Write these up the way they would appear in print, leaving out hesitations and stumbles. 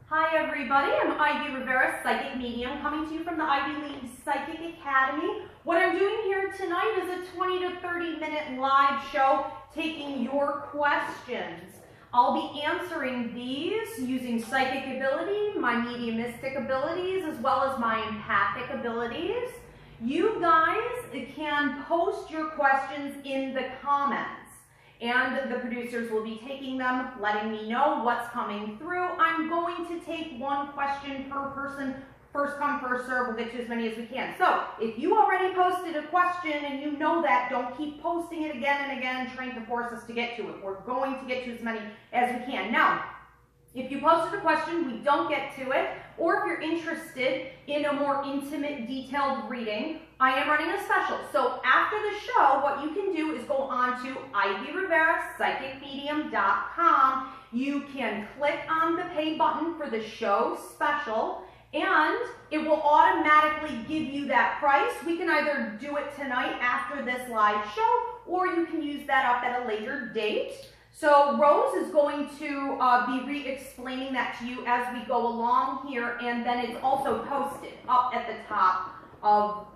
Hi everybody, I'm Ivy Rivera, Psychic Medium, coming to you from the Ivy League Psychic Academy. What I'm doing here tonight is a 20 to 30 minute live show taking your questions. I'll be answering these using psychic ability, my mediumistic abilities, as well as my empathic abilities. You guys can post your questions in the comments, and the producers will be taking them, letting me know what's coming through. I'm going to take one question per person, first come, first serve. We'll get to as many as we can. So if you already posted a question and you know that, don't keep posting it again and again, trying to force us to get to it. We're going to get to as many as we can. Now, if you posted a question, we don't get to it, or if you're interested in a more intimate, detailed reading, I am running a special. So after the show, what you can do is go on to IvyRiveraPsychicMedium.com. You can click on the pay button for the show special, and it will automatically give you that price. We can either do it tonight after this live show, or you can use that up at a later date. So Rose is going to be re-explaining that to you as we go along here, and then it's also posted up at the top of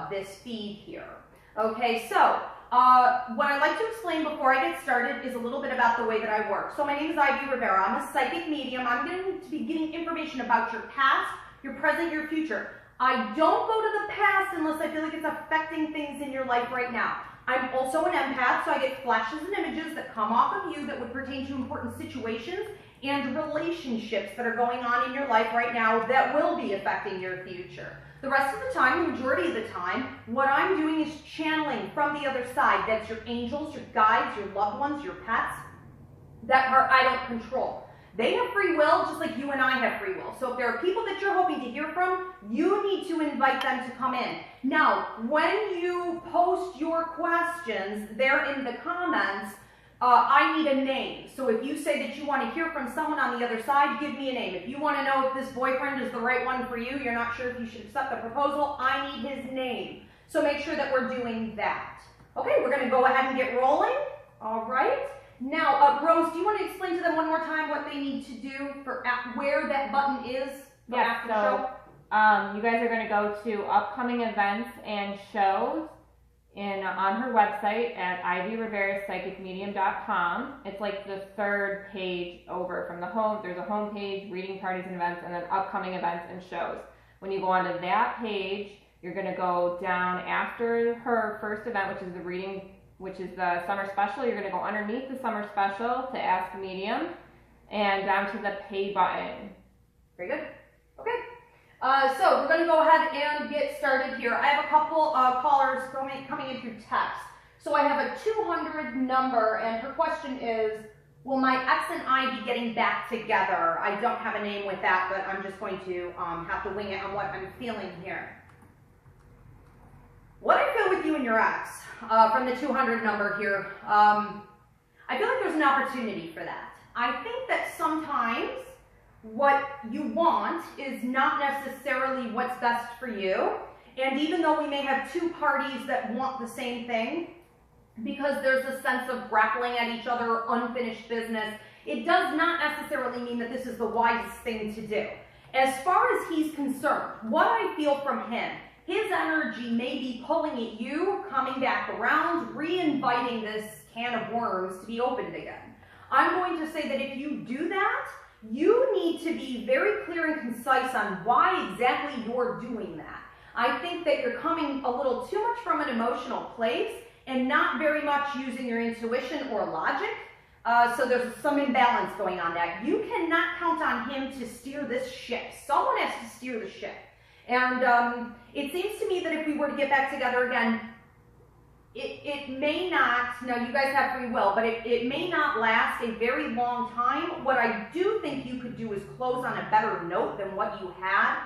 this feed here. Okay, so what I'd like to explain before I get started is a little bit about the way that I work. So my name is Ivy Rivera. I'm a psychic medium. I'm going to be getting information about your past, your present, your future. I don't go to the past unless I feel like it's affecting things in your life right now. I'm also an empath, so I get flashes and images that come off of you that would pertain to important situations and relationships that are going on in your life right now that will be affecting your future. The rest of the time, the majority of the time, what I'm doing is channeling from the other side. That's your angels, your guides, your loved ones, your pets. That part I don't control. They have free will just like you and I have free will. So if there are people that you're hoping to hear from, you need to invite them to come in. Now, when you post your questions there in the comments, I need a name. So if you say that you want to hear from someone on the other side, give me a name. If you want to know if this boyfriend is the right one for you, you're not sure if you should accept the proposal, I need his name. So make sure that we're doing that. Okay, we're going to go ahead and get rolling. All right. Now, Rose, do you want to explain to them one more time what they need to do for where that button is? Yes, so you guys are going to go to upcoming events and shows on her website at IvyRiveraPsychicMedium.com. It's like the third page over from the home. There's a home page, reading parties and events, and then upcoming events and shows. When you go onto that page, you're going to go down after her first event, which is the reading, which is the summer special. You're going to go underneath the summer special to Ask Medium and down to the pay button. Very good. Okay. So we're going to go ahead and get started here. I have a couple callers coming in through text. So I have a 200 number, and her question is, will my ex and I be getting back together? I don't have a name with that, but I'm just going to have to wing it on what I'm feeling here. What I feel with you and your ex, from the 200 number here, I feel like there's an opportunity for that. I think that sometimes what you want is not necessarily what's best for you. And even though we may have two parties that want the same thing, because there's a sense of grappling at each other, unfinished business, it does not necessarily mean that this is the wisest thing to do. As far as he's concerned, what I feel from him, his energy may be pulling at you, coming back around, re-inviting this can of worms to be opened again. I'm going to say that if you do that, you need to be very clear and concise on why exactly you're doing that. I think that you're coming a little too much from an emotional place and not very much using your intuition or logic. So there's some imbalance going on there. You cannot count on him to steer this ship. Someone has to steer the ship. And it seems to me that if we were to get back together again, it may not, now you guys have free will, but it may not last a very long time. What I do think you could do is close on a better note than what you had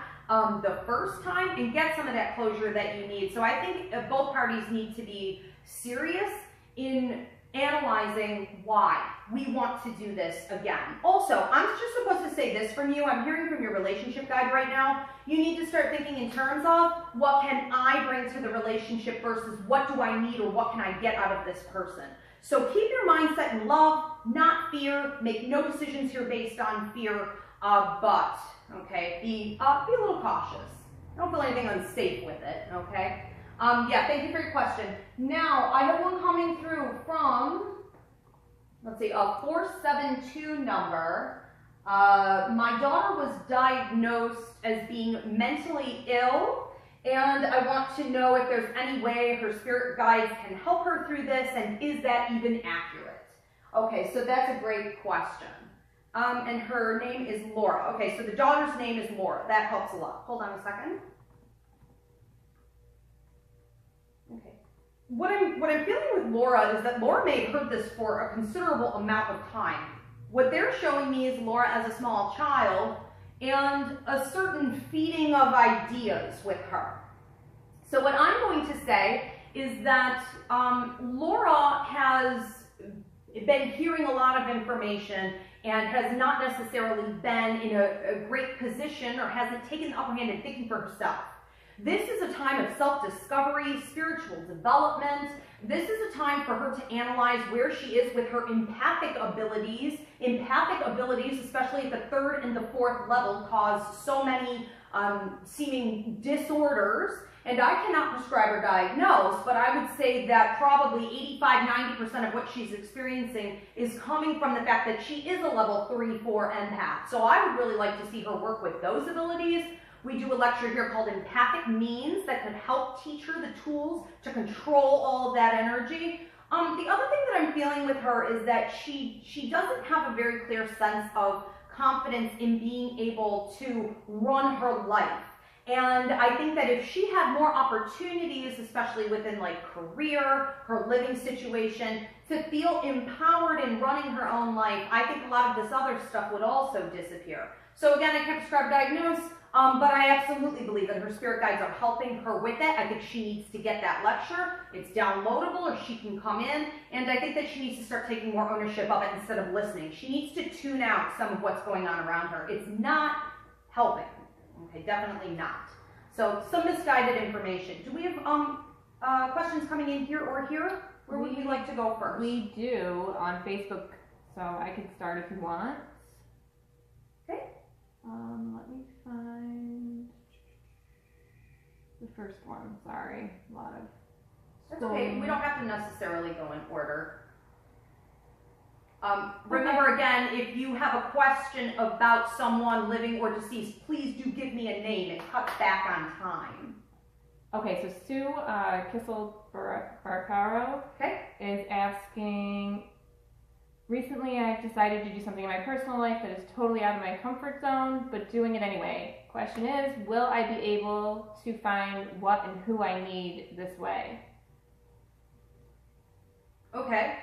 the first time and get some of that closure that you need. So I think both parties need to be serious in analyzing why we want to do this again. Also, I'm just supposed to say this from you. I'm hearing from your relationship guide right now. You need to start thinking in terms of what can I bring to the relationship versus what do I need or what can I get out of this person. So keep your mindset in love, not fear. Make no decisions here based on fear, but, okay, be a little cautious. Don't feel anything unsafe with it, okay? Yeah, thank you for your question. Now, I have one coming through from, let's see, a 472 number. My daughter was diagnosed as being mentally ill, and I want to know if there's any way her spirit guides can help her through this, and is that even accurate? Okay, so that's a great question. And her name is Laura. Okay, so the daughter's name is Laura. That helps a lot. Hold on a second. Okay. What I'm feeling with Laura is that Laura may have heard this for a considerable amount of time. What they're showing me is Laura as a small child and a certain feeding of ideas with her. So what I'm going to say is that Laura has been hearing a lot of information and has not necessarily been in a great position or hasn't taken the upper hand in thinking for herself. This is a time of self-discovery, spiritual development. This is a time for her to analyze where she is with her empathic abilities. Empathic abilities, especially at the third and the fourth level, cause so many seeming disorders. And I cannot prescribe or diagnose, but I would say that probably 85–90% of what she's experiencing is coming from the fact that she is a level 3-4 empath. So I would really like to see her work with those abilities. We do a lecture here called Empathic Means that could help teach her the tools to control all of that energy. The other thing that I'm feeling with her is that she doesn't have a very clear sense of confidence in being able to run her life. And I think that if she had more opportunities, especially within like career, her living situation, to feel empowered in running her own life, I think a lot of this other stuff would also disappear. So again, I can't prescribe diagnose, but I absolutely believe that her spirit guides are helping her with it. I think she needs to get that lecture. It's downloadable, or she can come in, and I think that she needs to start taking more ownership of it instead of listening. She needs to tune out some of what's going on around her. It's not helping. Okay, definitely not. So some misguided information. Do we have questions coming in here or here? Where would you like to go first? We do on Facebook, so I can start if you want. Okay. Let me find the first one. Sorry, a lot of. That's okay. We don't have to necessarily go in order. Remember again, if you have a question about someone living or deceased, please do give me a name. It cuts back on time. Okay, so Sue Kissel Barcaro is asking, recently I've decided to do something in my personal life that is totally out of my comfort zone, but doing it anyway. Question is, will I be able to find what and who I need this way? Okay.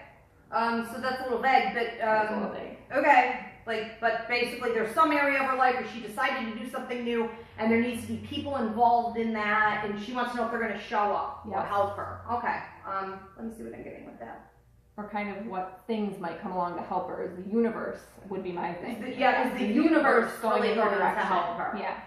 So that's a little vague, but, That's a little vague. Okay. But basically there's some area of her life where she decided to do something new, and there needs to be people involved in that, and she wants to know if they're going to show up or help her. Okay. Let me see what I'm getting with that. Or kind of what things might come along to help her. Is the universe would be my thing. Is the universe really going to help her? Yeah.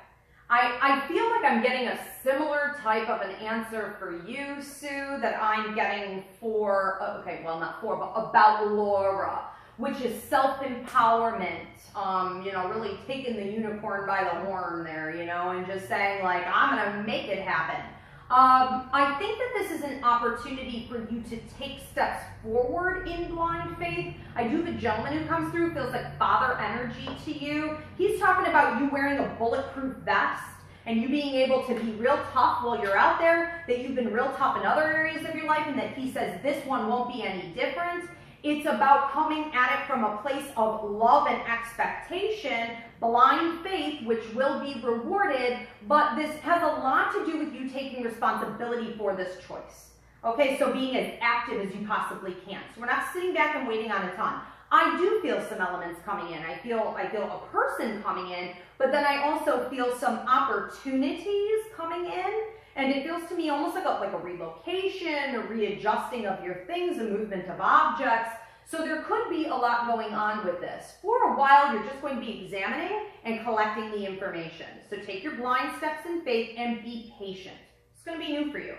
I feel like I'm getting a similar type of an answer for you, Sue, that I'm getting for, not for, but about Laura, which is self-empowerment, really taking the unicorn by the horn there, and just saying, like, I'm going to make it happen. I think that this is an opportunity for you to take steps forward in blind faith. I do have a gentleman who comes through, feels like father energy to you. He's talking about you wearing a bulletproof vest and you being able to be real tough while you're out there, that you've been real tough in other areas of your life, and that he says this one won't be any different. It's about coming at it from a place of love and expectation, blind faith, which will be rewarded, but this has a lot to do with you taking responsibility for this choice. Okay, so being as active as you possibly can. So we're not sitting back and waiting on a ton. I do feel some elements coming in. I feel a person coming in, but then I also feel some opportunities coming in. And it feels to me almost like a relocation, a readjusting of your things, a movement of objects. So there could be a lot going on with this. For a while, you're just going to be examining and collecting the information. So take your blind steps in faith and be patient. It's going to be new for you.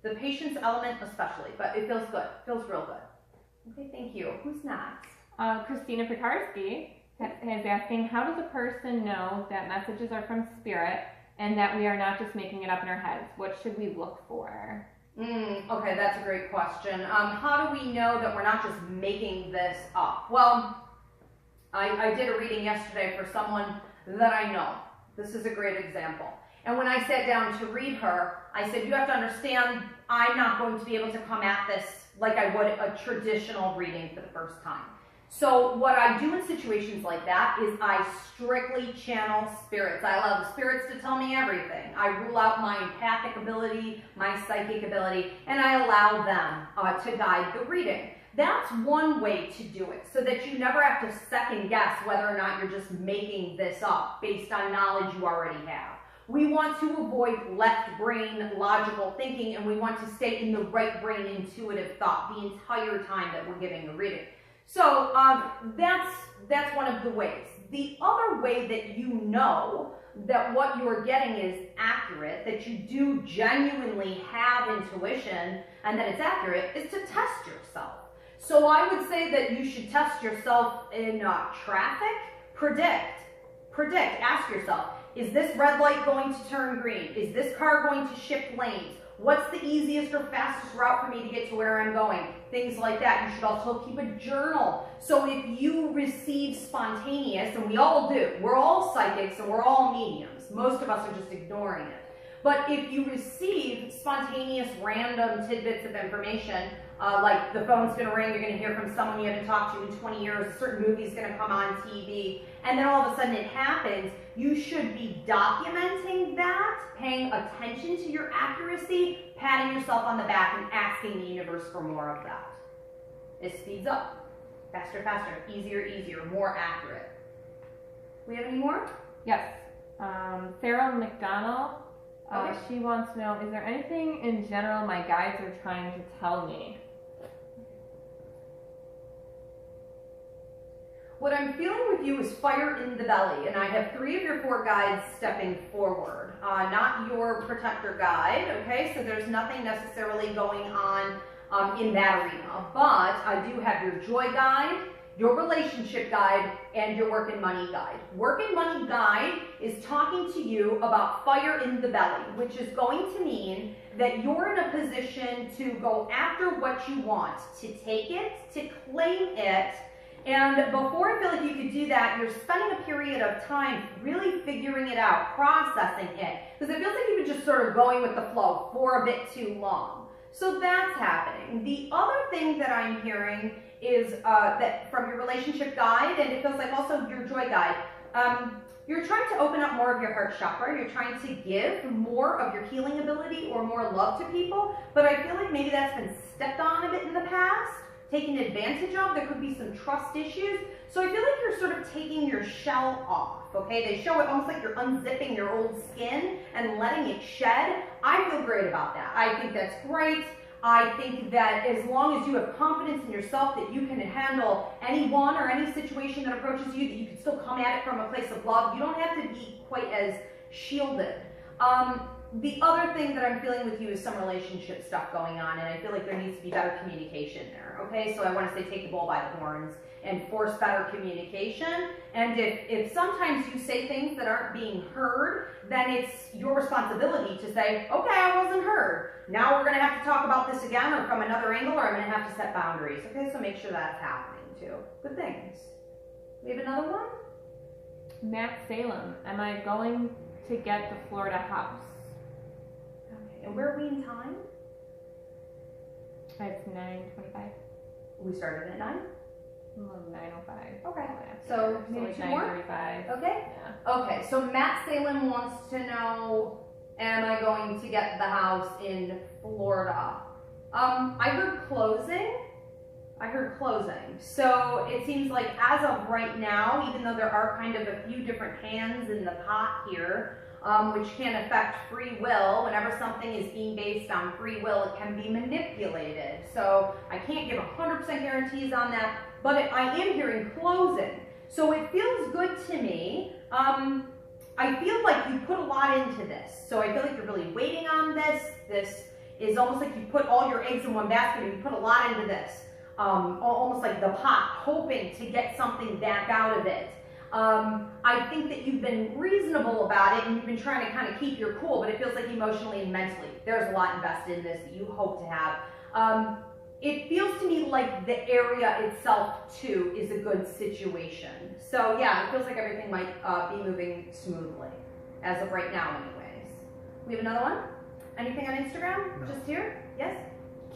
The patience element especially, but it feels good. It feels real good. Okay, thank you. Who's next? Christina Pekarsky is asking, how does a person know that messages are from Spirit and that we are not just making it up in our heads? What should we look for? Okay, that's a great question. How do we know that we're not just making this up? Well, I did a reading yesterday for someone that I know. This is a great example. And when I sat down to read her, I said, you have to understand, I'm not going to be able to come at this like I would a traditional reading for the first time. So what I do in situations like that is I strictly channel spirits. I allow the spirits to tell me everything. I rule out my empathic ability, my psychic ability, and I allow them to guide the reading. That's one way to do it, so that you never have to second guess whether or not you're just making this up based on knowledge you already have. We want to avoid left brain logical thinking, and we want to stay in the right brain intuitive thought the entire time that we're giving the reading. So that's one of the ways. The other way that you know that what you're getting is accurate, that you do genuinely have intuition and that it's accurate, is to test yourself. So I would say that you should test yourself in traffic. Predict, ask yourself, is this red light going to turn green? Is this car going to shift lanes? What's the easiest or fastest route for me to get to where I'm going? Things like that. You should also keep a journal. So if you receive spontaneous, and we all do, we're all psychics and we're all mediums. Most of us are just ignoring it. But if you receive spontaneous random tidbits of information, like the phone's going to ring, you're going to hear from someone you haven't talked to in 20 years, a certain movie's going to come on TV, and then all of a sudden it happens, you should be documenting that, paying attention to your accuracy, patting yourself on the back, and asking the universe for more of that. It speeds up. Faster, faster. Easier, easier. More accurate. We have any more? Yes. Sarah McDonald, Okay. she wants to know, is there anything in general my guides are trying to tell me? What I'm feeling with you is fire in the belly, and I have 3 of your 4 guides stepping forward. Not your protector guide, okay? So there's nothing necessarily going on in that arena. But I do have your joy guide, your relationship guide, and your work and money guide. Work and money guide is talking to you about fire in the belly, which is going to mean that you're in a position to go after what you want, to take it, to claim it. And before I feel like you could do that, you're spending a period of time really figuring it out, processing it. Because it feels like you've been just sort of going with the flow for a bit too long. So that's happening. The other thing that I'm hearing is that from your relationship guide, and it feels like also your joy guide, you're trying to open up more of your heart chakra. You're trying to give more of your healing ability or more love to people. But I feel like maybe that's been stepped on a bit in the past, taken advantage of. There could be some trust issues. So I feel like you're sort of taking your shell off, okay? They show it almost like you're unzipping your old skin and letting it shed. I feel great about that. I think that's great. I think that as long as you have confidence in yourself that you can handle anyone or any situation that approaches you, that you can still come at it from a place of love, you don't have to be quite as shielded. The other thing that I'm feeling with you is some relationship stuff going on, and I feel like there needs to be better communication there, okay? So I want to say take the bull by the horns and force better communication. And if sometimes you say things that aren't being heard, then it's your responsibility to say, okay, I wasn't heard. Now we're going to have to talk about this again or from another angle, or I'm going to have to set boundaries. Okay, so make sure that's happening too. Good things. We have another one? Matt Salem, am I going to get the Florida house? Okay, and where are we in time? It's 9:25. We started at 9? 9:05. Okay, So so maybe like 2 more? 9:35. Okay. Yeah. Okay, so Matt Salem wants to know, am I going to get the house in Florida? I heard closing. So it seems like as of right now, even though there are kind of a few different hands in the pot here, which can affect free will, whenever something is being based on free will, it can be manipulated. So I can't give 100% guarantees on that, but I am hearing closing. So it feels good to me. I feel like you put a lot into this. So I feel like you're really waiting on this. This is almost like you put all your eggs in one basket and you put a lot into this. almost like the pot, hoping to get something back out of it. I think that you've been reasonable about it and you've been trying to kind of keep your cool, but it feels like emotionally and mentally, there's a lot invested in this that you hope to have. It feels to me like the area itself too is a good situation. So yeah, it feels like everything might be moving smoothly as of right now anyways. We have another one? Anything on Instagram? No. Just here? Yes?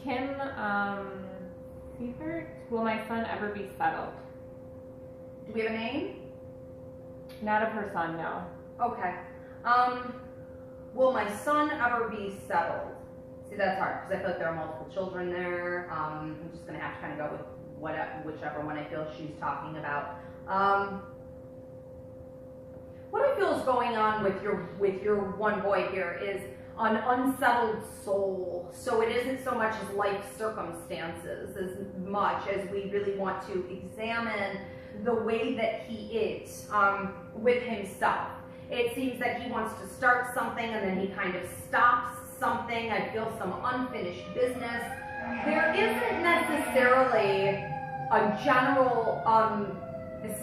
Kim Seifert, will my son ever be settled? Do we have a name? Not of her son, no. Okay. Will my son ever be settled? See, that's hard because I feel like there are multiple children there. I'm just gonna have to kind of go with whichever one I feel she's talking about. What I feel is going on with your one boy here is an unsettled soul. So it isn't so much as life circumstances as much as we really want to examine the way that he is with himself. It seems that he wants to start something and then he kind of stops something. I feel some unfinished business. There isn't necessarily a general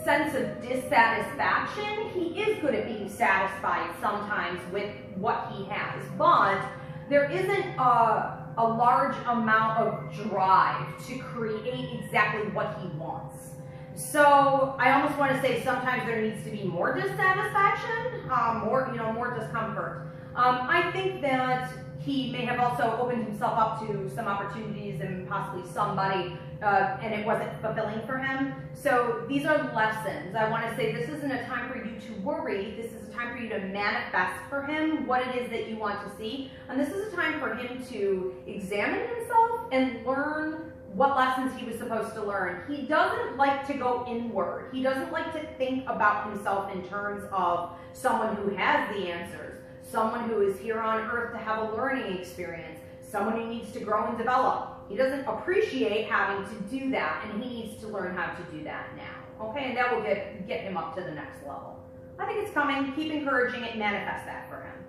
sense of dissatisfaction. He is good at being satisfied sometimes with what he has, but there isn't a large amount of drive to create exactly what he wants. So I almost want to say sometimes there needs to be more dissatisfaction, more discomfort. I think that he may have also opened himself up to some opportunities and possibly somebody, and it wasn't fulfilling for him. So these are lessons. I want to say this isn't a time for you to worry. This is a time for you to manifest for him what it is that you want to see. And this is a time for him to examine himself and learn what lessons he was supposed to learn. He doesn't like to go inward. He doesn't like to think about himself in terms of someone who has the answers, someone who is here on earth to have a learning experience, someone who needs to grow and develop. He doesn't appreciate having to do that, and he needs to learn how to do that now. Okay, and that will get him up to the next level. I think it's coming. Keep encouraging it, manifest that for him.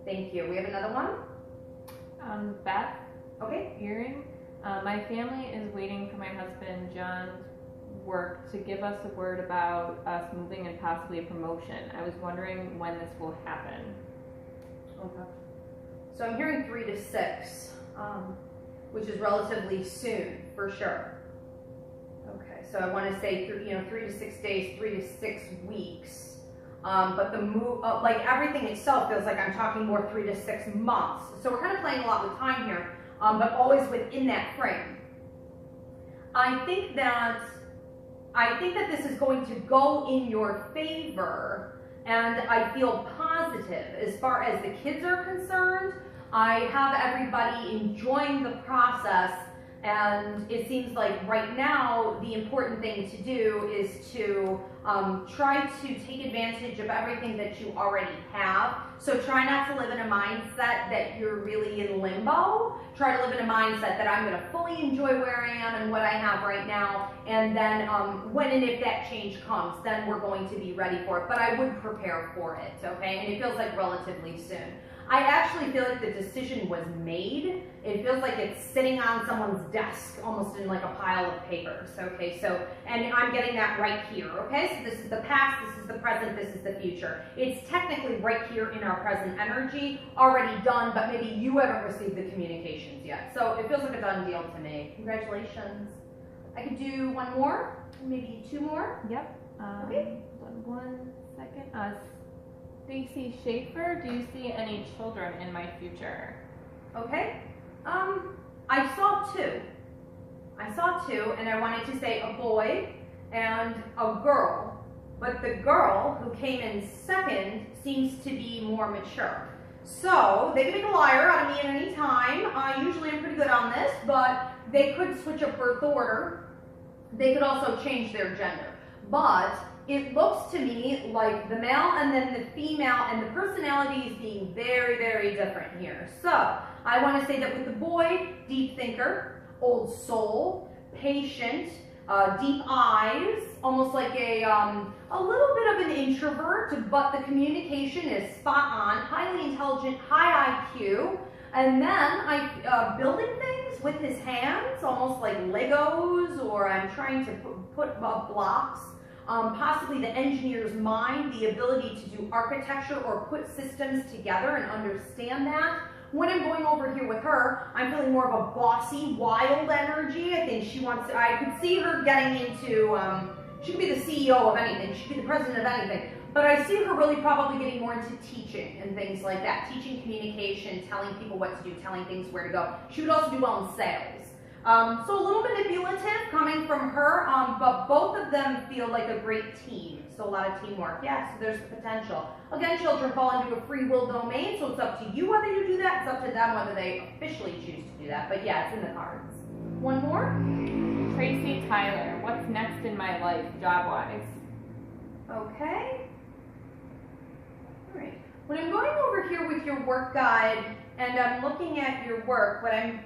Thank you. We have another one? Beth Okay. Earring. My family is waiting for my husband John's work to give us a word about us moving and possibly a promotion. I was wondering when this will happen. Okay. So I'm hearing 3 to 6, which is relatively soon, for sure. Okay, so I want to say 3 to 6 days, 3 to 6 weeks. But the move, like everything itself, feels like I'm talking more 3 to 6 months. So we're kind of playing a lot with time here, but always within that frame. I think that this is going to go in your favor. And I feel positive as far as the kids are concerned. I have everybody enjoying the process, and it seems like right now the important thing to do is to try to take advantage of everything that you already have. So try not to live in a mindset that you're really in limbo. Try to live in a mindset that I'm going to fully enjoy where I am and what I have right now, and then when and if that change comes, then we're going to be ready for it. But I would prepare for it, okay? And it feels like relatively soon. I actually feel like the decision was made. It feels like it's sitting on someone's desk, almost in like a pile of papers, okay? So, and I'm getting that right here, okay? So this is the past, this is the present, this is the future. It's technically right here in our present energy, already done, but maybe you haven't received the communications yet. So it feels like a done deal to me. Congratulations. I could do one more, maybe 2 more. Yep. Okay. Hold on 1 second. Stacy Schaefer, do you see any children in my future? Okay. I saw 2. I saw 2, and I wanted to say a boy and a girl. But the girl who came in second seems to be more mature. So they could make a liar out of me at any time. Usually I'm pretty good on this, but they could switch up birth order. They could also change their gender. But it looks to me like the male and then the female and the personalities being very, very different here. So I want to say that with the boy, deep thinker, old soul, patient, deep eyes, almost like a little bit of an introvert, but the communication is spot on, highly intelligent, high IQ. And then building things with his hands, almost like Legos, or I'm trying to put blocks. Possibly the engineer's mind, the ability to do architecture or put systems together and understand that. When I'm going over here with her, I'm feeling more of a bossy, wild energy. I think she wants to, I could see her getting into, she could be the CEO of anything, she could be the president of anything. But I see her really probably getting more into teaching and things like that. Teaching communication, telling people what to do, telling things where to go. She would also do well in sales. So a little manipulative coming from her, but both of them feel like a great team. So a lot of teamwork. Yeah, so there's the potential. Again, children fall into a free will domain, so it's up to you whether you do that. It's up to them whether they officially choose to do that. But yeah, it's in the cards. One more. Tracy Tyler, what's next in my life, job-wise? Okay. All right. When I'm going over here with your work guide and I'm looking at your work, what I'm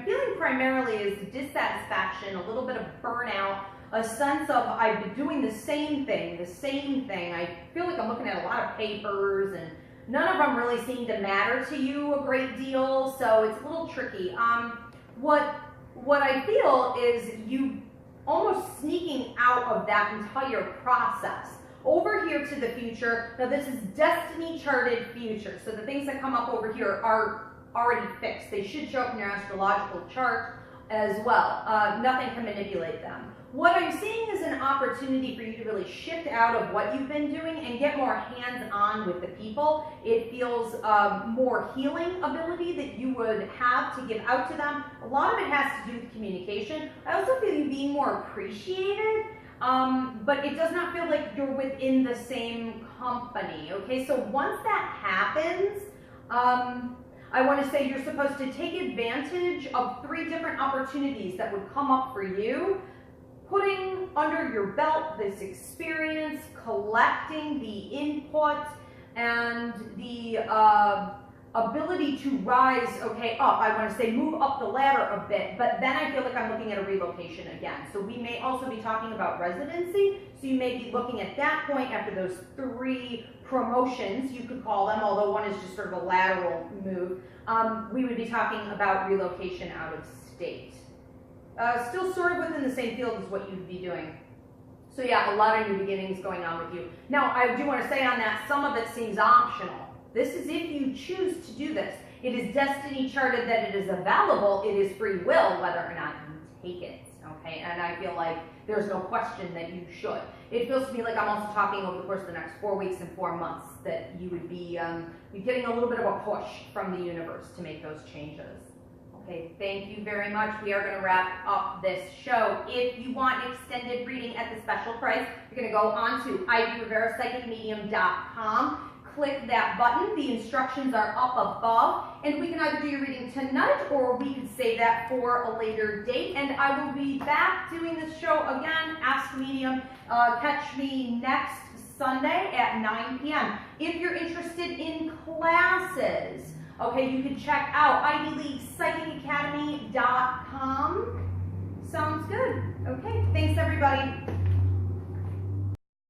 feeling primarily is dissatisfaction, a little bit of burnout, a sense of I've been doing the same thing. I feel like I'm looking at a lot of papers and none of them really seem to matter to you a great deal, so it's a little tricky. What I feel is you almost sneaking out of that entire process. Over here to the future, now this is destiny charted future, so the things that come up over here are already fixed. They should show up in your astrological chart as well. Nothing can manipulate them. What I'm seeing is an opportunity for you to really shift out of what you've been doing and get more hands-on with the people. It feels more healing ability that you would have to give out to them. A lot of it has to do with communication. I also feel you being more appreciated, but it does not feel like you're within the same company, okay? So once that happens, I want to say you're supposed to take advantage of 3 different opportunities that would come up for you. Putting under your belt this experience, collecting the input, and the ability to rise, okay, up. I want to say move up the ladder a bit, but then I feel like I'm looking at a relocation again. So we may also be talking about residency. So you may be looking at that point after those 3 promotions, you could call them, although one is just sort of a lateral move. We would be talking about relocation out of state. Still sort of within the same field as what you'd be doing. So yeah, a lot of new beginnings going on with you. Now, I do want to say on that, some of it seems optional. This is if you choose to do this. It is destiny charted that it is available. It is free will whether or not you take it, okay? And I feel like there's no question that you should. It feels to me like I'm also talking over the course of the next 4 weeks and 4 months that you would be getting a little bit of a push from the universe to make those changes. Okay, thank you very much. We are going to wrap up this show. If you want extended reading at the special price, you're going to go on to IvyRiveraPsychicMedium.com. Click that button. The instructions are up above, and we can either do your reading tonight or we can save that for a later date. And I will be back doing this show again, Ask Medium. Catch me next Sunday at 9 p.m. If you're interested in classes, okay, you can check out IvyLeaguePsychicAcademy.com. Sounds good. Okay, thanks everybody.